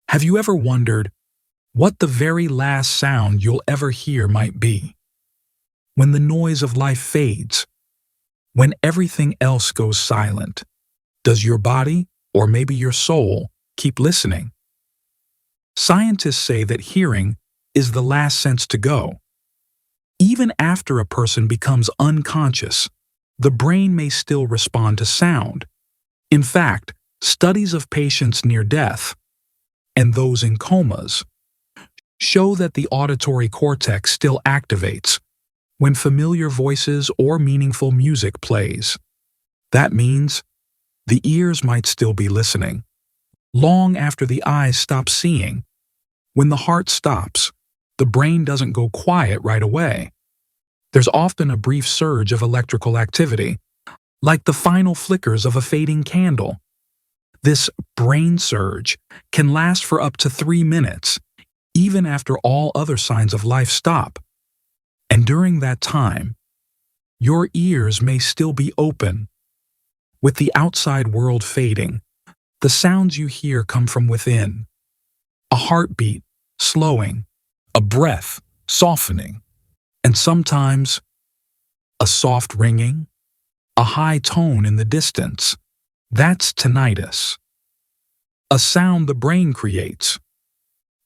Have you ever wondered what the very last sound you'll ever hear might be? When the noise of life fades, when everything else goes silent, does your body, or maybe your soul, keep listening? Scientists say that hearing is the last sense to go. Even after a person becomes unconscious, the brain may still respond to sound. In fact, studies of patients near death and those in comas show that the auditory cortex still activates when familiar voices or meaningful music plays. That means the ears might still be listening, long after the eyes stop seeing. When the heart stops, the brain doesn't go quiet right away. There's often a brief surge of electrical activity, like the final flickers of a fading candle. This brain surge can last for up to 3 minutes, even after all other signs of life stop. And during that time, your ears may still be open. With the outside world fading, the sounds you hear come from within. A heartbeat slowing, a breath softening, and sometimes a soft ringing, a high tone in the distance. That's tinnitus, a sound the brain creates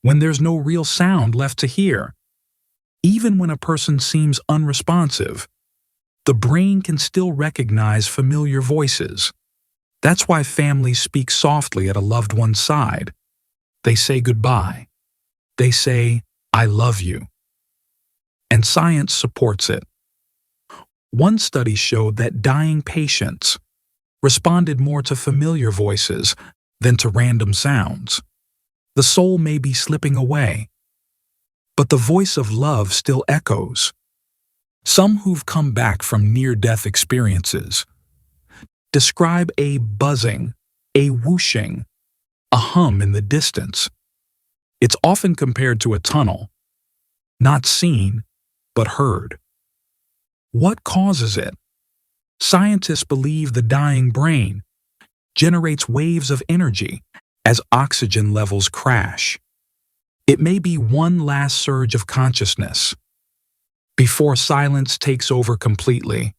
when there's no real sound left to hear. Even when a person seems unresponsive, the brain can still recognize familiar voices. That's why families speak softly at a loved one's side. They say goodbye. They say, "I love you." And science supports it. One study showed that dying patients responded more to familiar voices than to random sounds. The soul may be slipping away, but the voice of love still echoes. Some who've come back from near-death experiences describe a buzzing, a whooshing, a hum in the distance. It's often compared to a tunnel, not seen, but heard. What causes it? Scientists believe the dying brain generates waves of energy as oxygen levels crash. It may be one last surge of consciousness before silence takes over completely.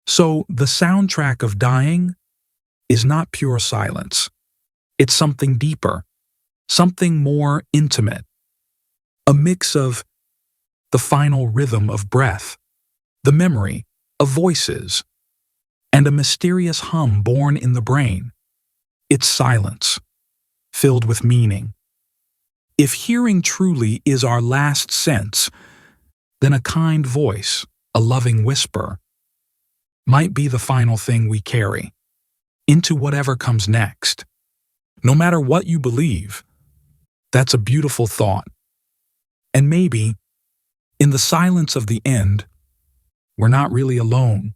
So the soundtrack of dying is not pure silence. It's something deeper, something more intimate, a mix of the final rhythm of breath, the memory of voices, and a mysterious hum born in the brain. It's silence, filled with meaning. If hearing truly is our last sense, then a kind voice, a loving whisper, might be the final thing we carry into whatever comes next. No matter what you believe, that's a beautiful thought. And maybe, in the silence of the end, we're not really alone.